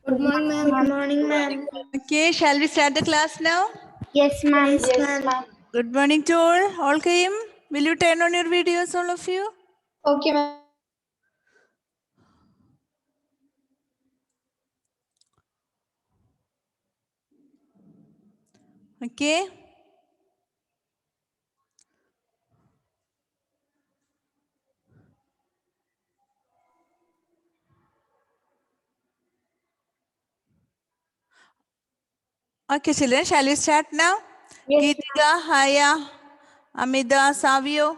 Good morning, ma'am. Good morning, ma'am. Okay, shall we start the class now? Yes, ma'am. Yes, ma'am. Good morning to all. All came? Will you turn on your videos, all of you? Okay, ma'am. Okay. Okay, children, shall we start now? Yes, Geetika, Haya, Amida, Savio,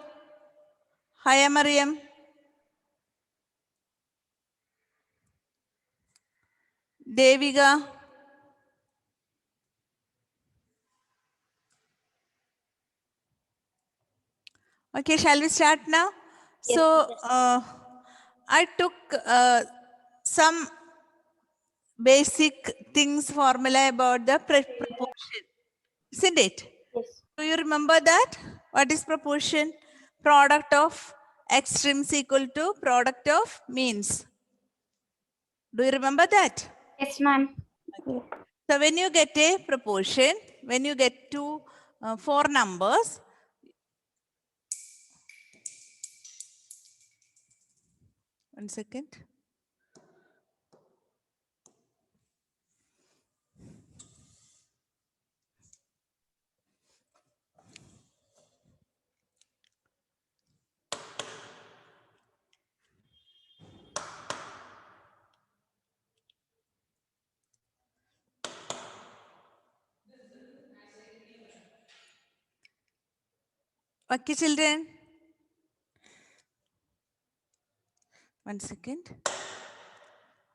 Haya, Mariam. Deviga. Okay, shall we start now? Yes, So, I took some basic things formula about the proportion, isn't it? yes. Do you remember that? What is proportion? Product of extremes equal to product of means. Do you remember that? Yes, ma'am. So when you get a proportion, when you get to 4 numbers, one second. Okay, children. One second.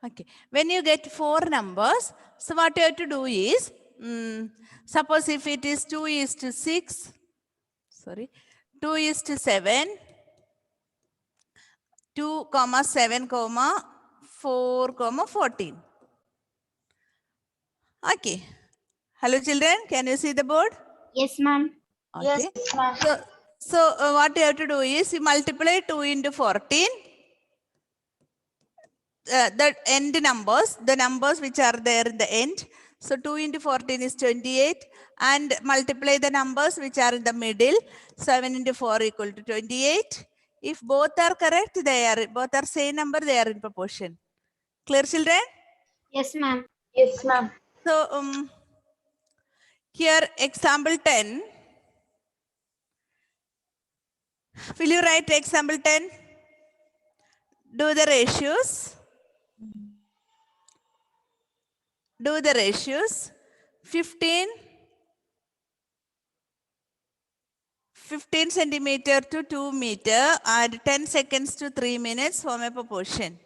Okay. When you get 4 numbers, so what you have to do is, suppose if it is 2 is to 6, sorry, 2 is to 7, 2, 7, 4, 14. Okay. Hello, children. Can you see the board? Yes, ma'am. Okay. Yes, ma'am. So what you have to do is you multiply 2 into 14. The end numbers, the numbers which are there in the end. So 2 into 14 is 28. And multiply the numbers which are in the middle. 7 into 4 equal to 28. If both are correct, both are same number, they are in proportion. Clear, children? Yes, ma'am. Yes, ma'am. So here example 10. Will you write example 10? Do the ratios. Do the ratios. 15 centimeter to 2 meter and 10 seconds to 3 minutes form a proportion.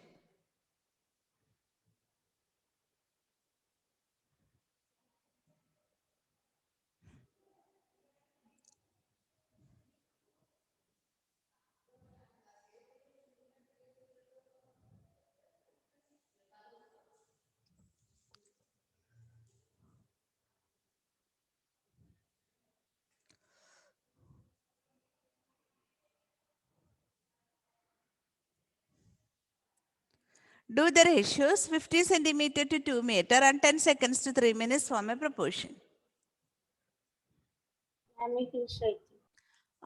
Do the ratios 50 centimeter to 2 meter and 10 seconds to 3 minutes form a proportion.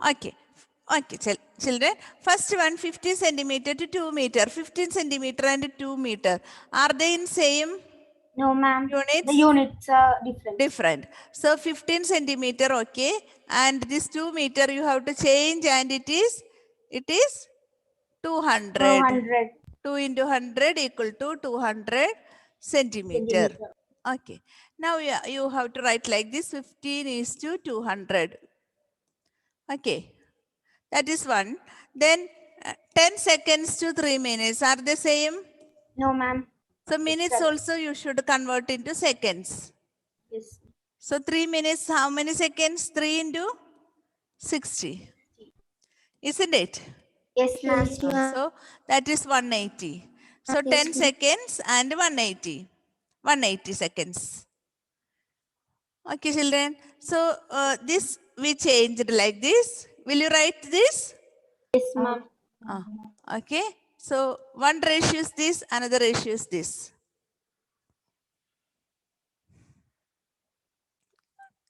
Okay. Okay, children. First one 50 centimeter to 2 meter. 15 centimeter and 2 meter. Are they in same No, ma'am. units? The units are different. Different. So 15 centimeter, okay. And this 2 meter you have to change and it is 200. 200. 2 into 100 equal to 200 centimeter. Okay. Now you have to write like this. 15 is to 200. Okay. That is one. Then 10 seconds to 3 minutes. Are they same? No, ma'am. So minutes also you should convert into seconds. Yes. So 3 minutes, how many seconds? 3 into 60. Isn't it? Yes, ma'am. So that is 180. So 10 seconds and 180. 180 seconds. Okay, children. So this we changed like this. Will you write this? Yes, ma'am. Okay. So one ratio is this, another ratio is this.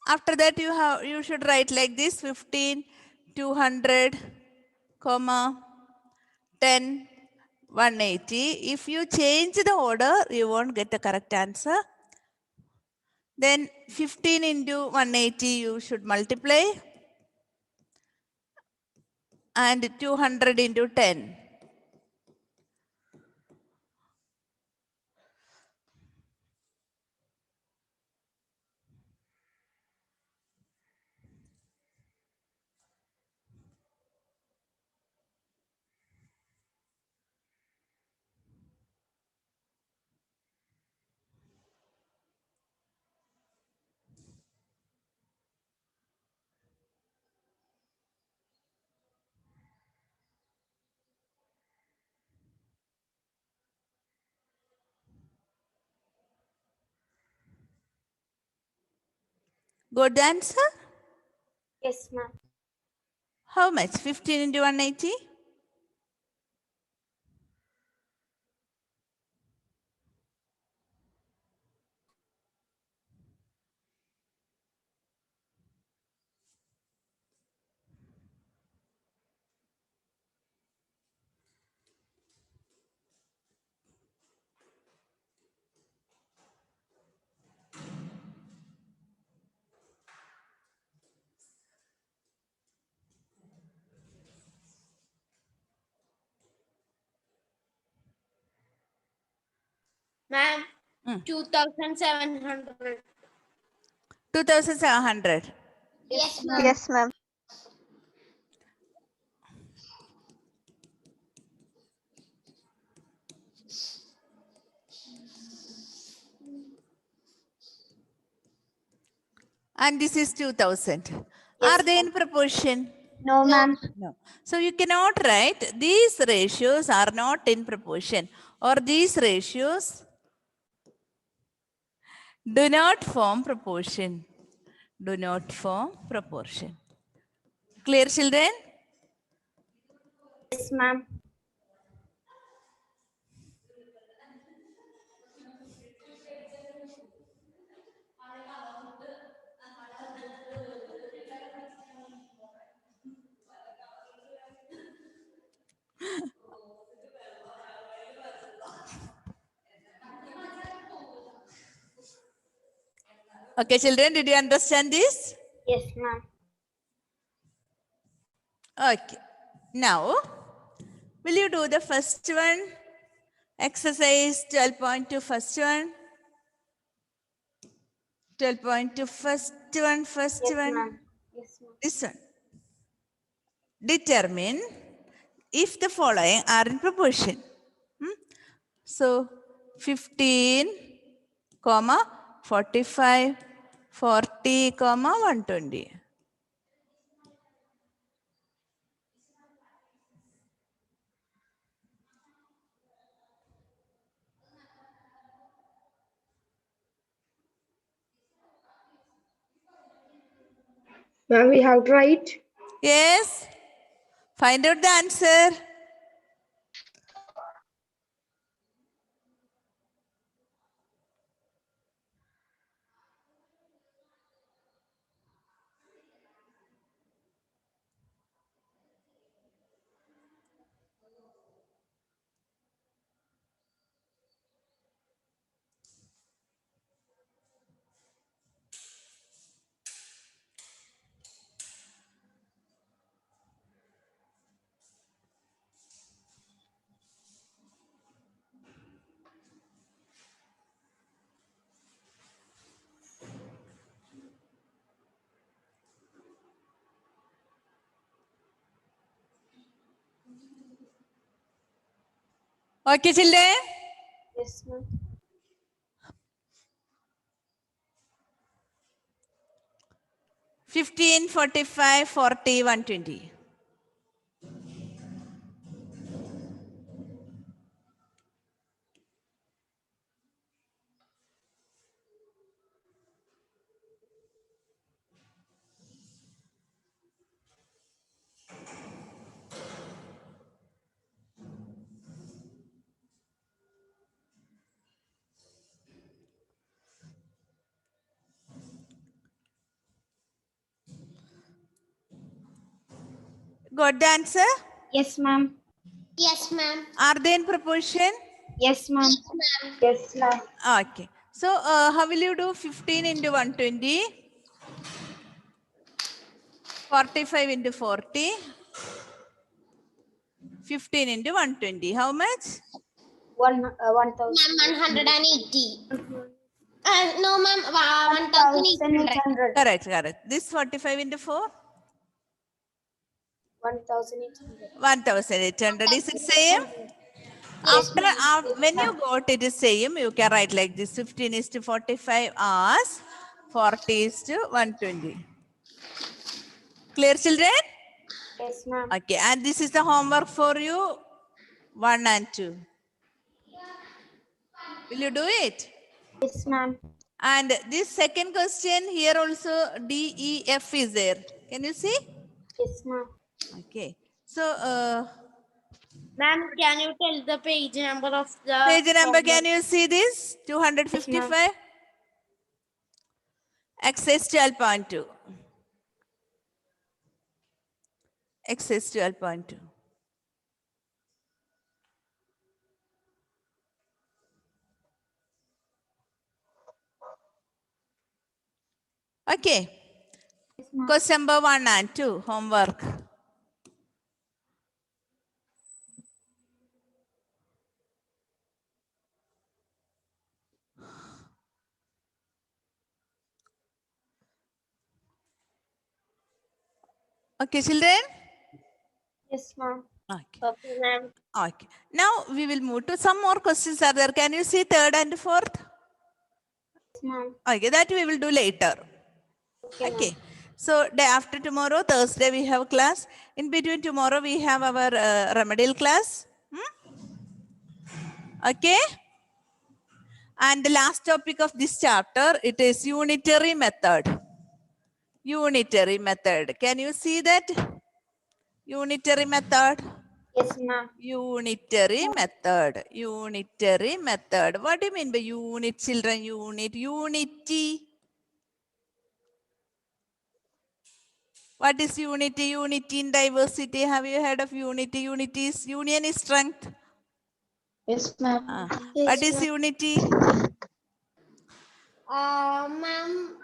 After that, you should write like this: 15, 200, comma, 10, 180. If you change the order, you won't get the correct answer. Then 15 into 180 you should multiply, and 200 into 10. Good answer? Yes, ma'am. How much? 15 into 180? Ma'am, Hmm. 2,700. 2700. Yes, ma'am. Yes, ma'am. And this is 2000. Yes, Are they in ma'am. proportion? No, ma'am. No. So you cannot write these ratios are not in proportion, or these ratios do not form proportion. Do not form proportion. Clear, children? Yes, ma'am. Okay, children, did you understand this? Yes, ma'am. Okay. Now, will you do the first one? Exercise 12.2, first one. 12.2, first one, first Yes, one. ma'am. Yes, ma'am. This one. Determine if the following are in proportion. So 15, comma 45, 40, comma 120. Ma'am, we have to write. Yes. Find out the answer. Okay, children. Yes, ma'am. 15, 45, 40, 120. got the answer? Yes, ma'am. Yes, ma'am. Are they in proportion? Yes, ma'am. Yes, ma'am. Okay. So how will you do 15 into 120? 45 into 40. 15 into 120. How much? 1,000. 180. No, ma'am. 1,800. Correct. This 45 into 4? 1,800. 1,800. Is it same? After, when you got it is same, you can write like this. 15 is to 45 as 40 is to 120. Clear, children? Yes, ma'am. Okay, and this is the homework for you, 1 and 2. Will you do it? Yes, ma'am. And this second question here also D, E, F is there. Can you see? Yes, ma'am. Okay. So, Ma'am, can you tell the page number of the page number, can you see this? 255. Exercise 12.2. Exercise 12.2. Okay. Question number 1 and 2, homework. Okay, children? Yes, ma'am. Okay. Okay, ma'am. Okay. Now we will move to some more questions are there. Can you see third and fourth? Yes, ma'am. Okay, that we will do later. Okay. So day after tomorrow, Thursday, we have class. In between tomorrow, we have our remedial class. Okay. And the last topic of this chapter, it is unitary method. Unitary method. Can you see that? Unitary method. Yes, ma'am. Unitary method. Unitary method. What do you mean by unit, children? Unit. Unity. What is unity? Unity in diversity. Have you heard of unity? Unity is union is strength. Yes, ma'am. What is unity? Ma'am. Ma'am,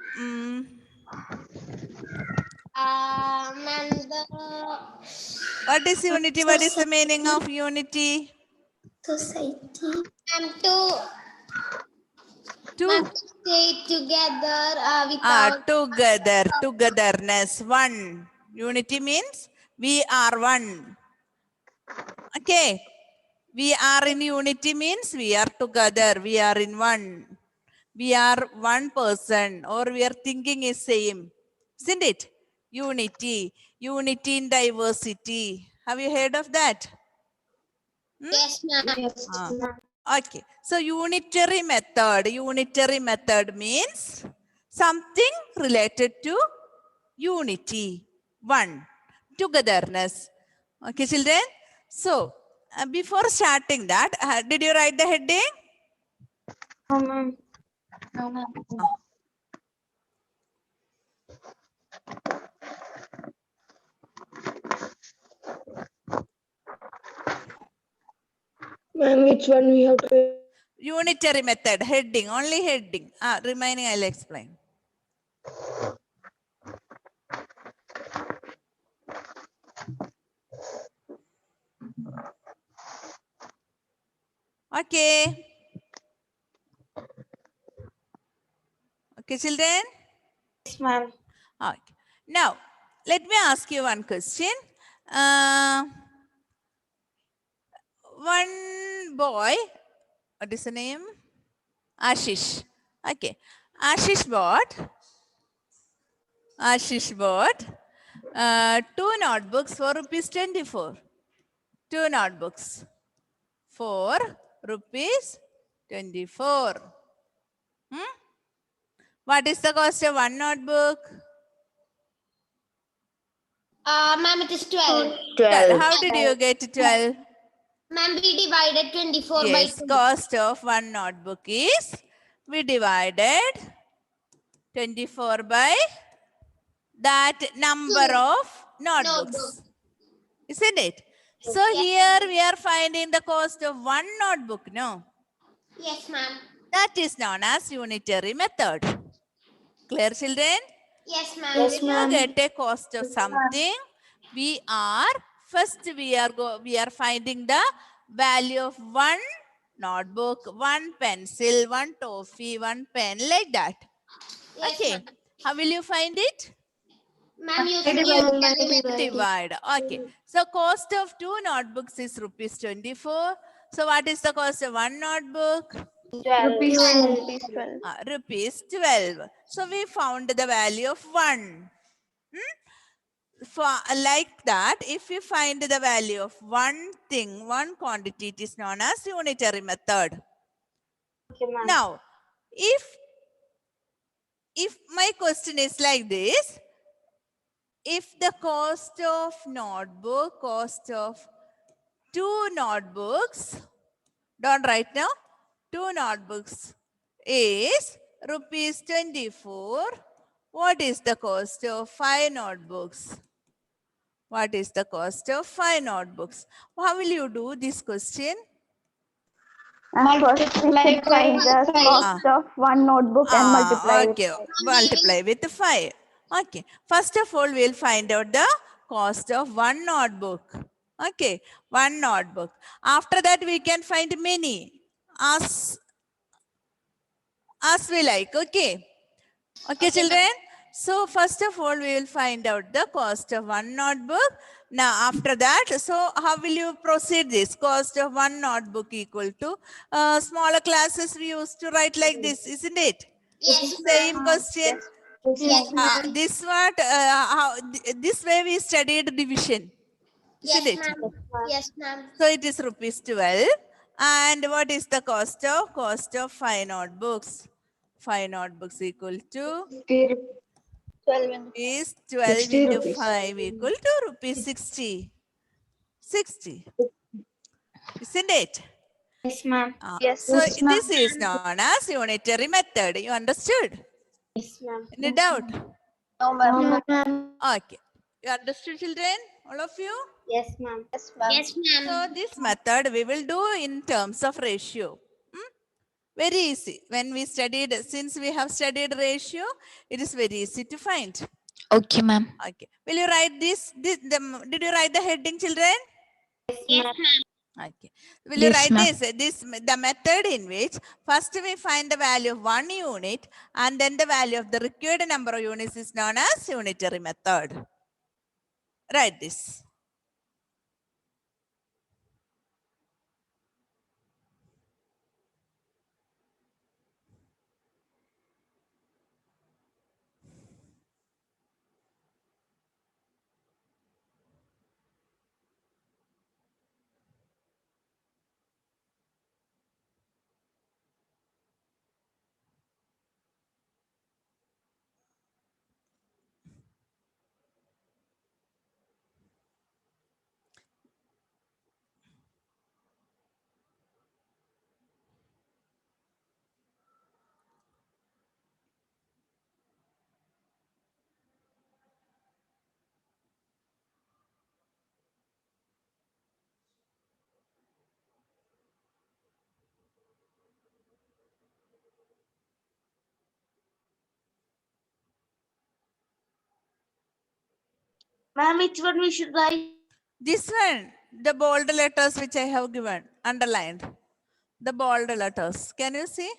What is unity? What is the meaning of unity? society. Ma'am, To stay together without. together, togetherness, one. Unity means we are one. Okay. We are in unity means we are together, we are in one. We are one person or we are thinking is same. Isn't it? Unity. Unity in diversity. Have you heard of that? Yes, ma'am. Yes, ma'am. Okay. So unitary method. Unitary method means something related to unity. One. Togetherness. Okay, children. So before starting that, did you write the heading? No, ma'am. No, ma'am. Ma'am, which one we have to? Unitary method, heading, only heading. Remaining I'll explain. Okay. Okay, children? Yes, ma'am. Okay. Now, let me ask you one question. One boy, what is the name? Ashish. Okay. Ashish bought 2 notebooks for rupees 24. 2 notebooks for rupees 24. What is the cost of one notebook? Ma'am, it is 12. 12. How did you get 12? Ma'am, we divided 24 by Yes, 2. cost of one notebook is, we divided 24 by that number of notebooks. isn't it? So here we are finding the cost of one notebook, no? Yes, ma'am. That is known as unitary method. Clear, children? Yes, ma'am. Yes, When you ma'am. get a cost of something, we are finding the value of one notebook, one pencil, one toffee, one pen, like that. Yes, Okay. ma'am. How will you find it? Ma'am, using Divide. Okay. So cost of two notebooks is rupees 24. So what is the cost of one notebook? Rupees 12. Rupees 12. So we found the value of 1. For like that, if we find the value of one thing, one quantity, it is known as unitary method. Now, if my question is like this, if the cost of two notebooks, don't write now, two notebooks is rupees 24, what is the cost of 5 notebooks? What is the cost of 5 notebooks? How will you do this question? And first we should find the cost of one notebook and multiply with Okay, multiply with 5. Okay, first of all, we'll find out the cost of one notebook. Okay, one notebook. After that, we can find many as we like. Okay, children. So first of all, we will find out the cost of one notebook. Now after that, so how will you proceed this? Cost of one notebook equal to smaller classes we used to write like this, isn't it? Yes, Same question. Yes, ma'am. This way we studied division, isn't it? Yes, ma'am. So it is rupees 12. And what is the cost of? Cost of 5 notebooks. 5 notebooks equal to is 12 60 into rupees. 5 equal to rupees 60. 60. Isn't it? Yes, ma'am. So this is known as unitary method. You understood? Yes, ma'am. Any doubt? No, ma'am. Okay. You understood, children? All of you? Yes, ma'am. Yes, ma'am. So this method we will do in terms of ratio. Very easy. When we studied, since we have studied ratio, it is very easy to find. Okay, ma'am. Okay. Will you write this? Did you write the heading, children? Yes, ma'am. Okay. Will you Yes, write ma'am. the method in which first we find the value of one unit and then the value of the required number of units is known as unitary method. Write this. Ma'am, which one we should write? This one, the bold letters which I have given, underlined. The bold letters. Can you see?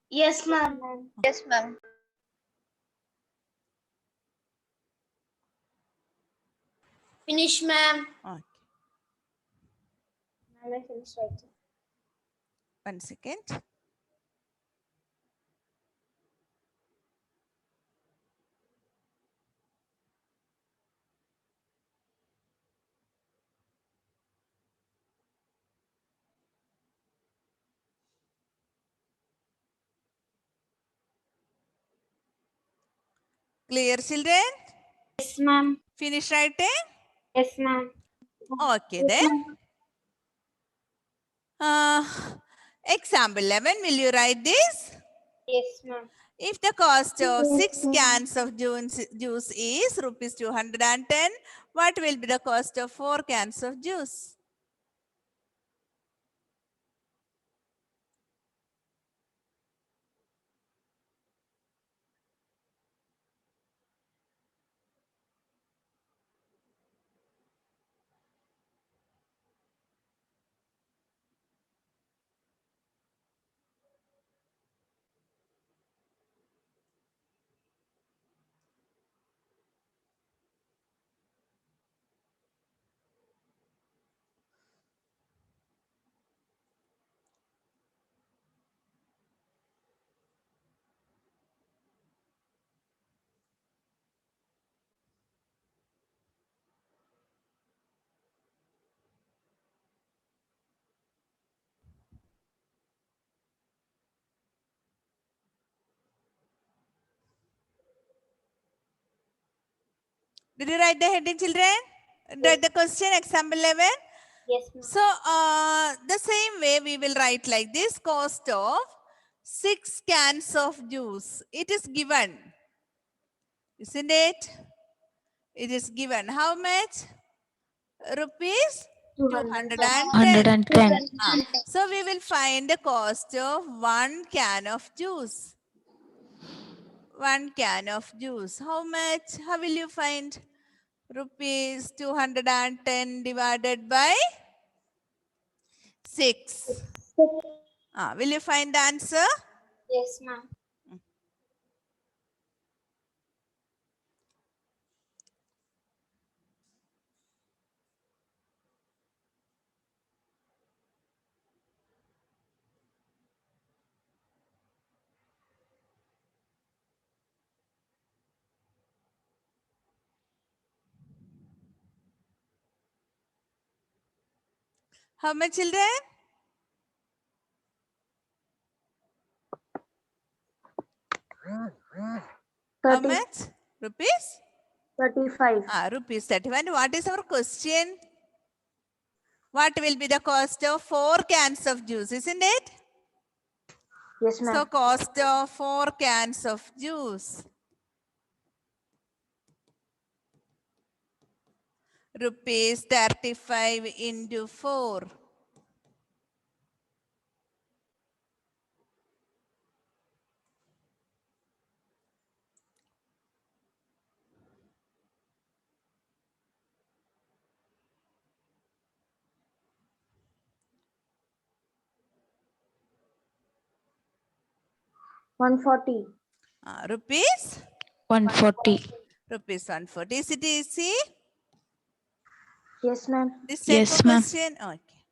Yes, ma'am. Yes, ma'am. Finish, ma'am. Okay. Ma'am, I finished writing. 1 second. Clear, children? Yes, ma'am. Finish writing? Yes, ma'am. Okay, then. Example 11, will you write this? Yes, ma'am. If the cost of 6 cans of juice is rupees 210, what will be the cost of 4 cans of juice? Did you write the heading, children? Write the question, example 11. Yes, ma'am. So, the same way we will write like this, cost of 6 cans of juice. It is given, isn't it? It is given. How much? Rupees 210. 110. So, we will find the cost of 1 can of juice. 1 can of juice. How much? How will you find? Rupees 210 divided by 6. Will you find the answer? Yes, ma'am. How much, children? How much? Rupees? 35. Rupees 35. What is our question? What will be the cost of 4 cans of juice, isn't it? Yes, ma'am. So, cost of 4 cans of juice. Rupees 35 into 4. $140. Rupees? 140. Rupees 140. Is it easy? Yes, ma'am. This type Yes, of ma'am. question? Okay.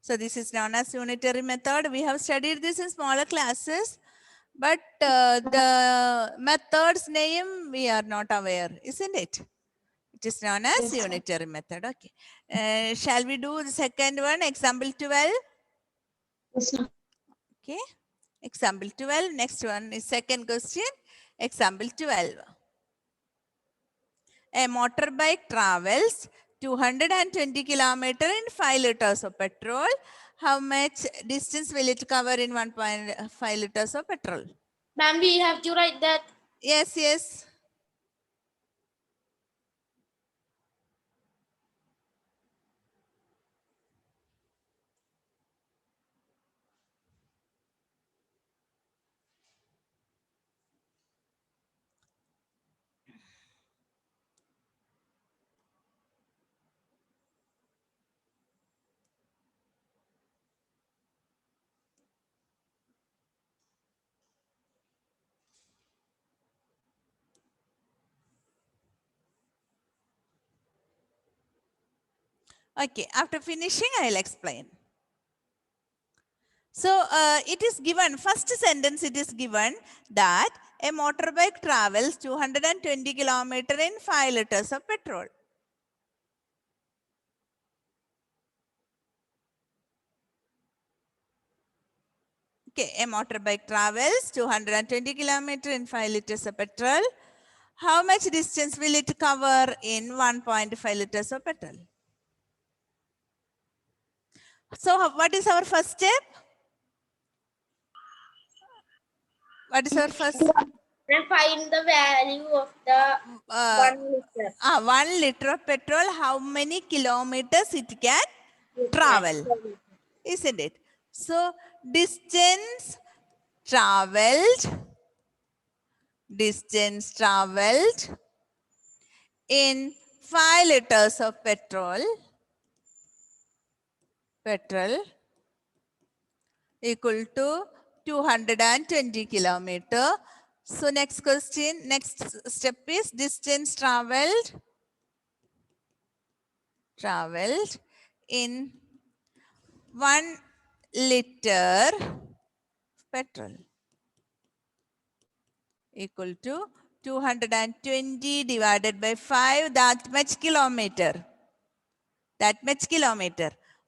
So this is known as unitary method. We have studied this in smaller classes, but the method's name we are not aware, isn't it? It is known as unitary method. Okay. Shall we do the second one, example 12? Yes, ma'am. Okay. Example 12. Next one is second question. Example 12. A motorbike travels 220 kilometers in 5 liters of petrol. How much distance will it cover in 1.5 liters of petrol? Ma'am, we have to write that. Yes, yes. Okay, after finishing, I'll explain. So, it is given, first sentence it is given that a motorbike travels 220 kilometers in 5 liters of petrol. Okay, a motorbike travels 220 kilometers in 5 liters of petrol. How much distance will it cover in 1.5 liters of petrol? So, what is our first step? What is our first? And find the value of the 1 liter. 1 liter of petrol, how many kilometers it can travel, isn't it? So distance traveled in 5 liters of petrol equal to 220 kilometer. So next step is distance traveled in 1 liter petrol equal to 220 divided by 5, that much kilometer.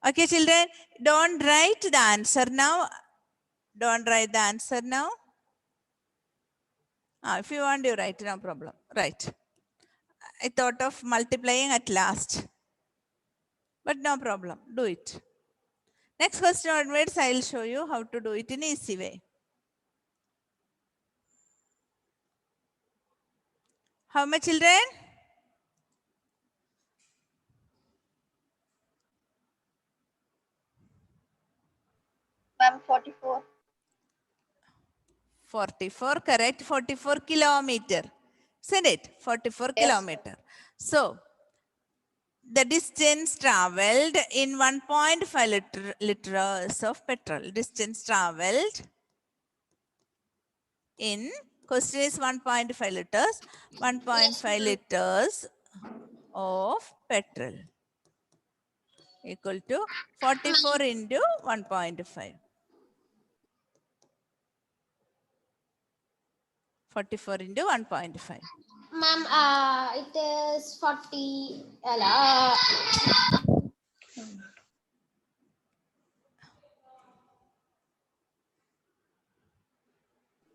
Okay, children, don't write the answer now. If you want, you write, no problem. Right. I thought of multiplying at last. But no problem. Do it. Next question onwards, I will show you how to do it in easy way. How much, children? Ma'am, 44. 44, correct. 44 kilometer. Isn't it? 44 Yes. kilometer. So, the distance traveled in 1.5 liters of petrol. Distance traveled in, question is 1.5 liters. 1.5 liters of petrol equal to 44 into 1.5. 44 into 1.5. Ma'am, it is 40.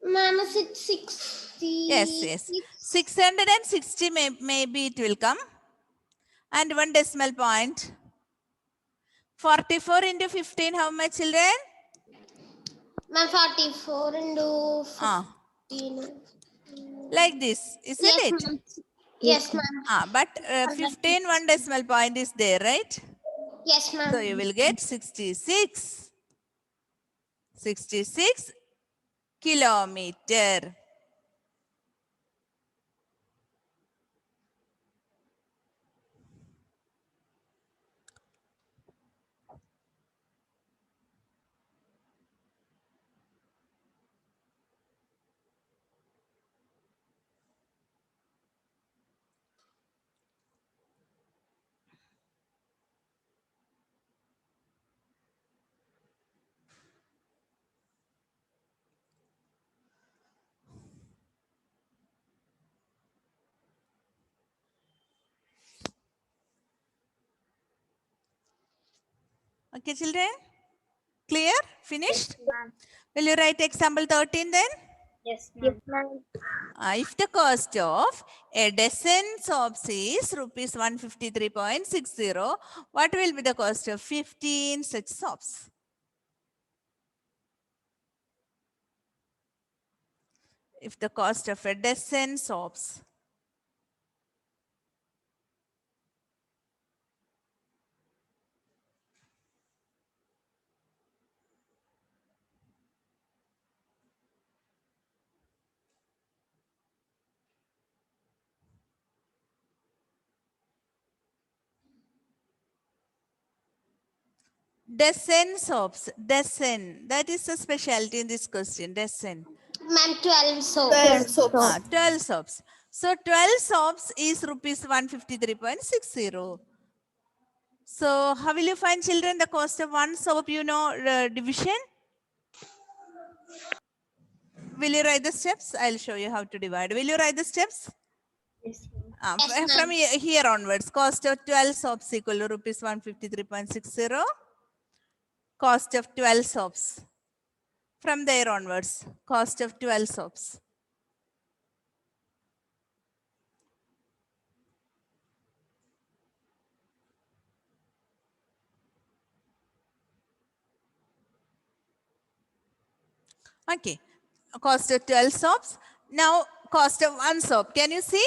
Ma'am, is it 60? Yes. 660 maybe it will come. And 1 decimal point. 44 into 15, how much, children? Ma'am, 44 into 15. Like this, isn't Yes, it? ma'am. Yes, ma'am. But 15, 1 decimal point is there, right? Yes, ma'am. So you will get 66. 66 kilometer. Okay, children? Clear? Finished? Will you write example 13 then? Yes, ma'am. If the cost of a dozen soaps is rupees 153.60, what will be the cost of 15 such soaps? If the cost of a dozen soaps. Dozen soaps. Dozen. That is a specialty in this question. Dozen. Ma'am, 12 soaps. 12 soaps. 12 soaps. So 12 soaps is rupees 153.60. So how will you find, children, the cost of one soap, you know, division? Will you write the steps? I'll show you how to divide. Will you write the steps? Yes, From here onwards, cost of 12 soaps equal to rupees 153.60. Cost of 12 soaps. From there onwards, cost of 12 soaps. Okay. cost of 12 soaps. Now cost of one soap. Can you see?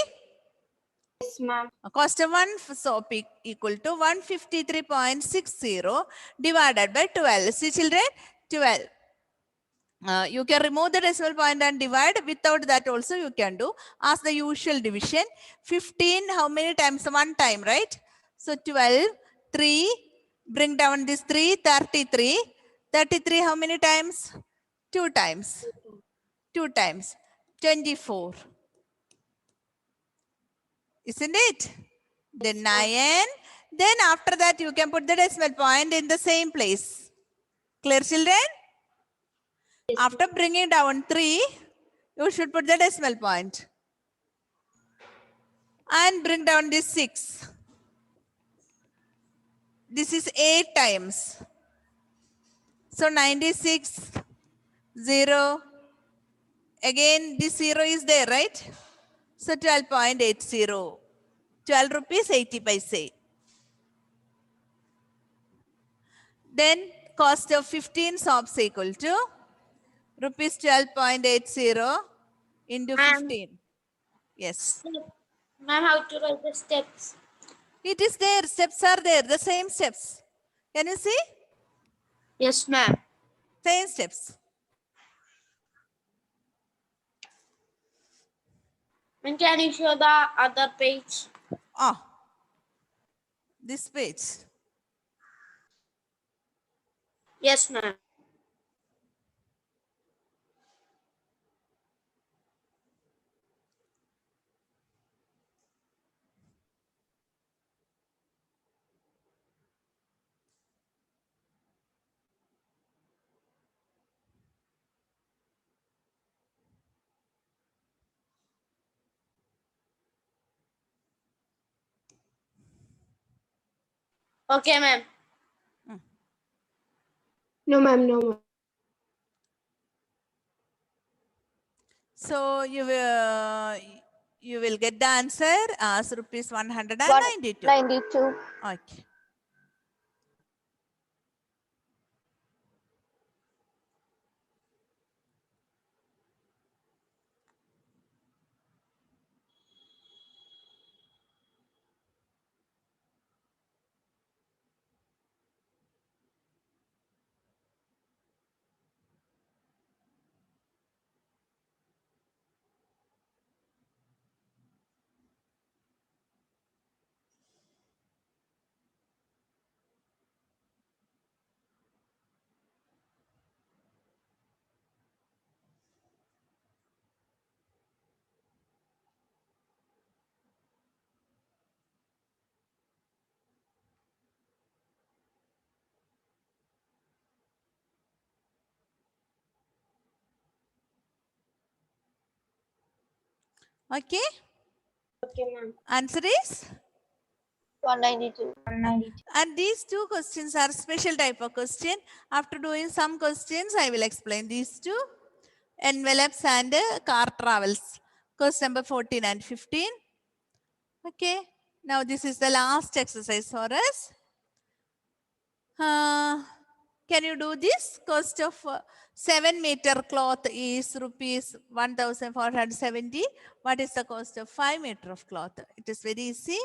Yes, ma'am. Cost of one soap equal to 153.60 divided by 12. See children, 12. You can remove the decimal point and divide. Without that also you can do. As the usual division. 15, how many times? One time, right? So 12, 3, bring down this 3, 33. 33, how many times? 2 times. 2 times. 24. Isn't it? Then 9. Then after that you can put the decimal point in the same place. Clear children? After bringing down 3, you should put the decimal point. And bring down this 6. This is 8 times. So 96, 0. Again this 0 is there, right? So 12.80. 12 rupees 80 paise. Then cost of 15 soaps equal to rupees 12.80 into 15. Yes. Ma'am, how to write the steps? It is there. Steps are there. The same steps. Can you see? Yes, ma'am. Same steps. And can you show the other page? Oh, this page. Yes, ma'am. Okay, ma'am. No, ma'am. No, ma'am. So you will get the answer as rupees 192. 92. Okay. Okay. Okay, ma'am. Answer is? 192. And these two questions are special type of question. After doing some questions, I will explain these two. Envelopes and car travels. Question number 14 and 15. Okay. Now this is the last exercise for us. Can you do this? Cost of 7-meter cloth is rupees 1,470. What is the cost of 5-meter of cloth? It is very easy.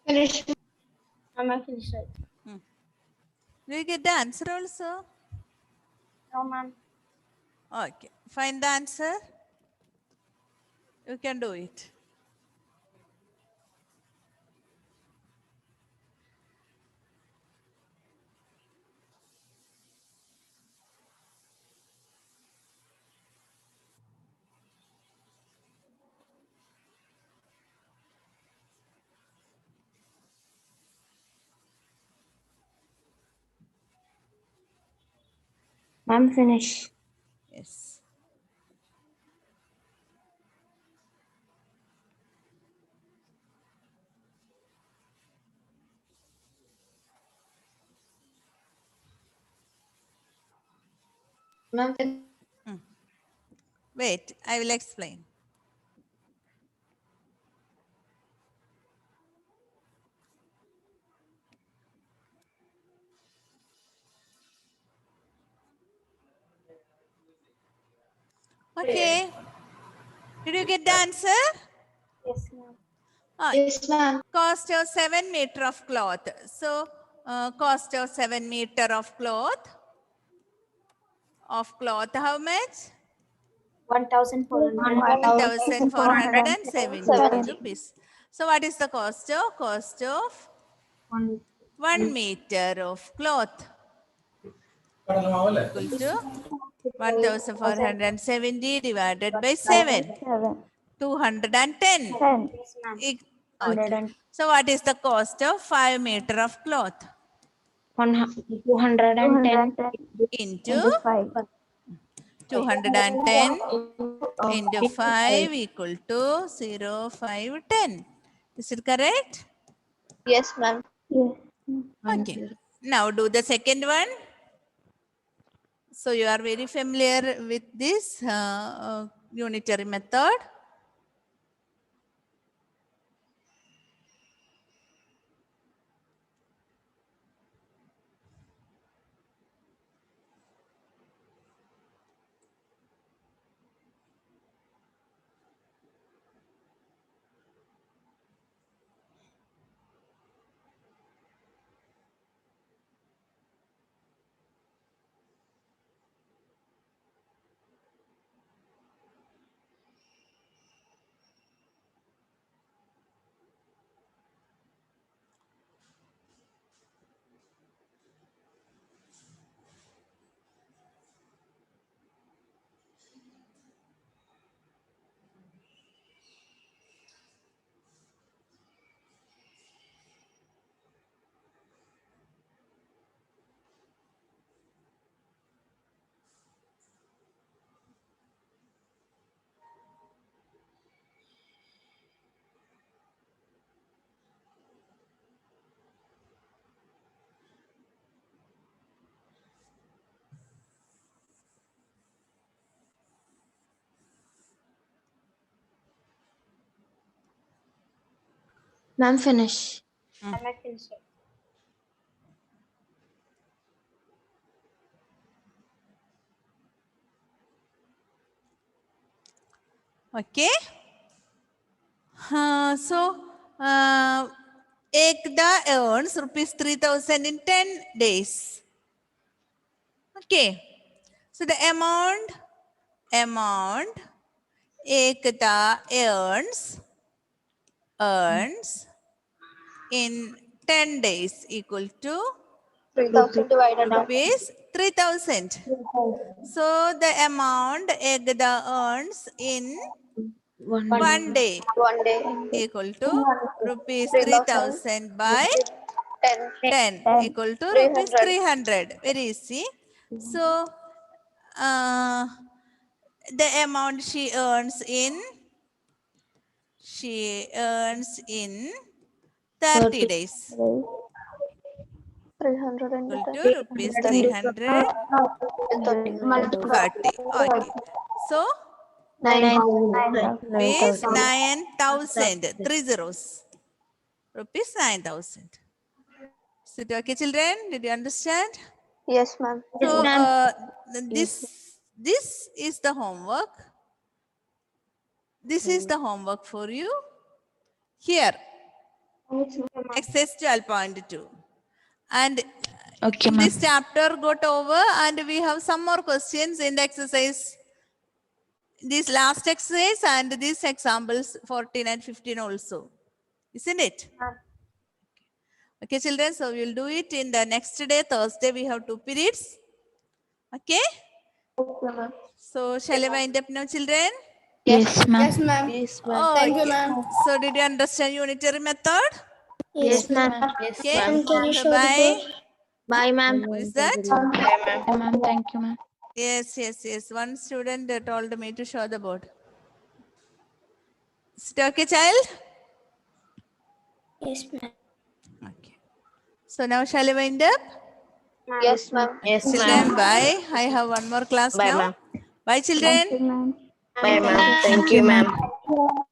Finish. I'm finished. Do you get the answer also? No, ma'am. Okay. Find the answer. You can do it. Ma'am, finish. Yes. Ma'am, Wait, I will explain. Okay. Did you get the answer? yes, ma'am. Ah, Yes, ma'am. cost of 7 meter of cloth. So, cost of 7 meter of cloth. How much? 1,470 1,470 rupees. So, what is the cost of? Cost of 1 meter of cloth equal to 1,470 divided by 7. 210. 10. Okay. So, what is the cost of 5 meter of cloth? 210 Into 5. 210 into 5 equal to 0,510. Is it correct? Yes, ma'am. Yes. Okay. Now do the second one. So you are very familiar with this unitary method. Ma'am, finish. Okay. Ekda earns rupees 3,000 in 10 days. Okay. So the amount Ekda earns in 10 days equal to 3,000 divided by rupees 3,000. So the amount Ekda earns in 1 day 1 day. equal to rupees 3,000 3,000 by 10. 10 equal to rupees 300. Very easy. So the amount she earns in 30 days 300 equal into to rupees 330. 30. Okay. So 9,000. rupees 9,000. 3 zeros. Rupees 9,000. Is it okay, children? Did you understand? Yes, ma'am. So this is the homework. This is the homework for you. Here, exercise 12.2. And Okay, ma'am. this chapter got over and we have some more questions in the exercise. This last exercise and these examples 14 and 15 also. Isn't it? Okay, children. So we'll do it in the next day, Thursday. We have 2 periods. Okay. So shall I wind up now, children? Yes, ma'am. Yes, ma'am. Thank you, Okay. ma'am. So did you understand unitary method? Yes, ma'am. Okay. Bye. Bye, ma'am. What is that? Ma'am, thank you, ma'am. Yes. One student told me to show the board. Is it okay, child? Yes, ma'am. Okay. So now shall I wind up? Yes, ma'am. Yes, Children, bye. I have one more class Bye, now. ma'am. Bye, children. Thank you, ma'am. Bye, ma'am. Thank you, ma'am.